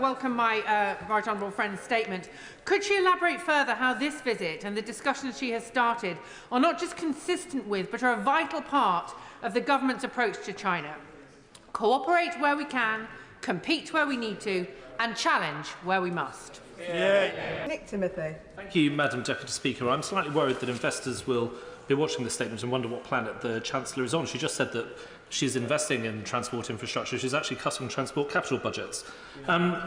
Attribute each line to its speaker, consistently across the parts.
Speaker 1: welcome my right honourable friend's statement. Could she elaborate further how this visit and the discussions she has started are not just consistent with, but are a vital part of the government's approach to China? Cooperate where we can, compete where we need to, and challenge where we must.
Speaker 2: Nick Timothy.
Speaker 3: Thank you, Madam Deputy Speaker. I'm slightly worried that investors will be watching this statement and wonder what planet the Chancellor is on. She just said that she's investing in transport infrastructure. She's actually cutting transport capital budgets.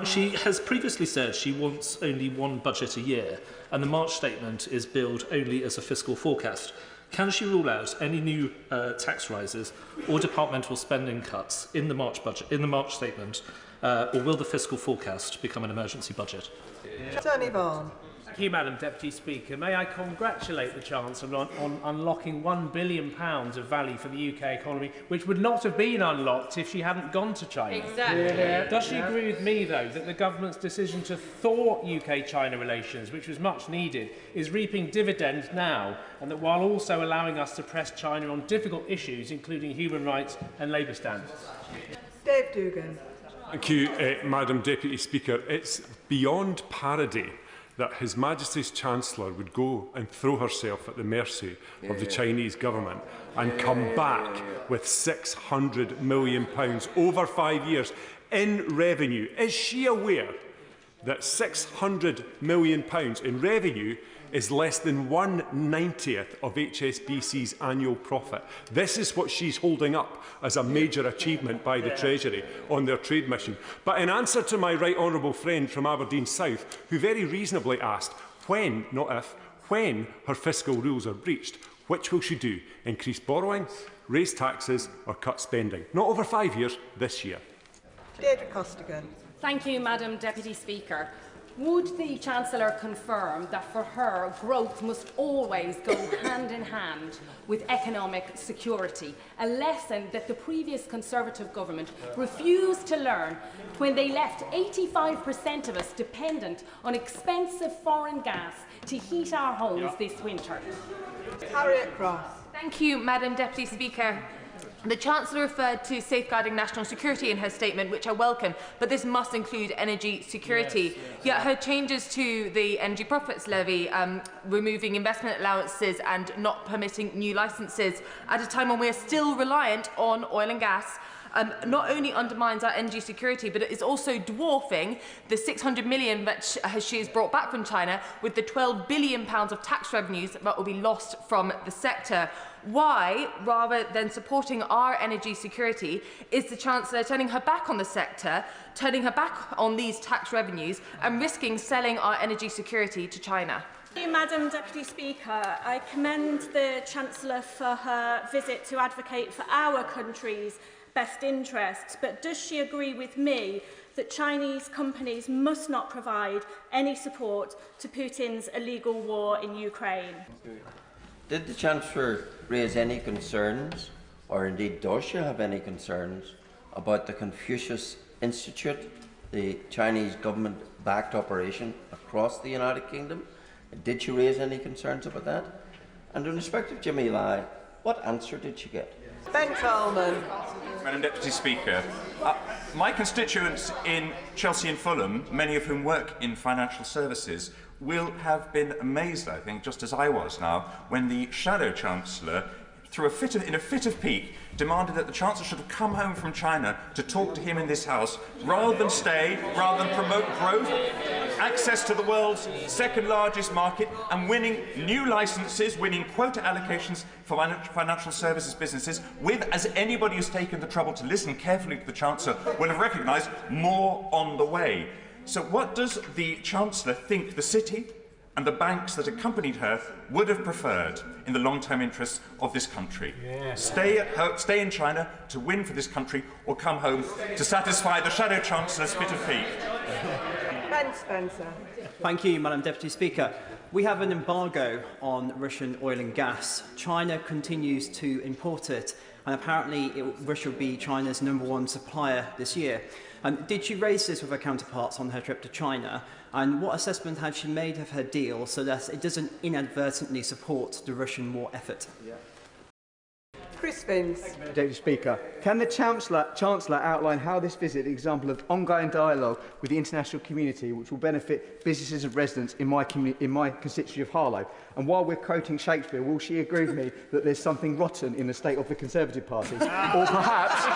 Speaker 3: She has previously said she wants only one budget a year, and the March statement is billed only as a fiscal forecast. Can she rule out any new tax rises or departmental spending cuts in the March budget, in the March statement, or will the fiscal forecast become an emergency budget?
Speaker 2: Tony Vaughan.
Speaker 4: Thank you, Madam Deputy Speaker. May I congratulate the Chancellor on unlocking £1 billion of value for the UK economy, which would not have been unlocked if she hadn't gone to China.
Speaker 1: Exactly.
Speaker 4: Does she agree with me, though, that the government's decision to thaw UK-China relations, which was much needed, is reaping dividends now, and that while also allowing us to press China on difficult issues, including human rights and labour standards?
Speaker 2: Dave Dugan.
Speaker 5: Thank you, Madam Deputy Speaker. It's beyond parody that His Majesty's Chancellor would go and throw herself at the mercy of the Chinese government and come back with £600 million over 5 years in revenue. Is she aware that £600 million in revenue is less than 1/90th of HSBC's annual profit? This is what she's holding up as a major achievement by the Treasury on their trade mission. But in answer to my right honourable friend from Aberdeen South, who very reasonably asked when, not if, when her fiscal rules are breached, which will she do? Increase borrowing, raise taxes or cut spending? Not over 5 years, this year.
Speaker 2: Deirdre Costigan.
Speaker 6: Thank you, Madam Deputy Speaker. Would the Chancellor confirm that for her, growth must always go hand in hand with economic security, a lesson that the previous Conservative government refused to learn when they left 85% of us dependent on expensive foreign gas to heat our homes this winter?
Speaker 2: Harriet Cross.
Speaker 7: Thank you, Madam Deputy Speaker. The Chancellor referred to safeguarding national security in her statement, which I welcome, but this must include energy security. Yet her changes to the energy profits levy, removing investment allowances and not permitting new licences at a time when we are still reliant on oil and gas, not only undermines our energy security, but it is also dwarfing the £600 million that she has brought back from China with the £12 billion of tax revenues that will be lost from the sector. Why, rather than supporting our energy security, is the Chancellor turning her back on the sector, turning her back on these tax revenues and risking selling our energy security to China?
Speaker 8: Thank you, Madam Deputy Speaker. I commend the Chancellor for her visit to advocate for our country's best interests, but does she agree with me that Chinese companies must not provide any support to Putin's illegal war in Ukraine?
Speaker 9: Did the Chancellor raise any concerns, or indeed does she have any concerns, about the Confucius Institute, the Chinese government-backed operation across the United Kingdom? Did she raise any concerns about that? And in respect of Jimmy Lai, what answer did she get?
Speaker 2: Ben Coleman.
Speaker 10: Madam Deputy Speaker, my constituents in Chelsea and Fulham, many of whom work in financial services, will have been amazed, I think, just as I was now, when the Shadow Chancellor, in a fit of pique, demanded that the Chancellor should have come home from China to talk to him in this House, rather than stay, rather than promote growth, access to the world's second largest market, and winning new licences, winning quota allocations for financial services businesses, with, as anybody who's taken the trouble to listen carefully to the Chancellor will have recognised, more on the way. So what does the Chancellor think the city and the banks that accompanied her would have preferred in the long-term interests of this country? Stay in China to win for this country, or come home to satisfy the Shadow Chancellor's fit of pique?
Speaker 2: Ben Spencer.
Speaker 11: Thank you, Madam Deputy Speaker. We have an embargo on Russian oil and gas. China continues to import it, and apparently Russia will be China's #1 supplier this year. Did she raise this with her counterparts on her trip to China? And what assessment has she made of her deal so that it doesn't inadvertently support the Russian war effort?
Speaker 2: Chris Vince.
Speaker 12: Deputy Speaker, can the Chancellor outline how this visit is an example of ongoing dialogue with the international community which will benefit businesses and residents in my constituency of Harlow? And while we're quoting Shakespeare, will she agree with me that there's something rotten in the state of the Conservative Party? Or perhaps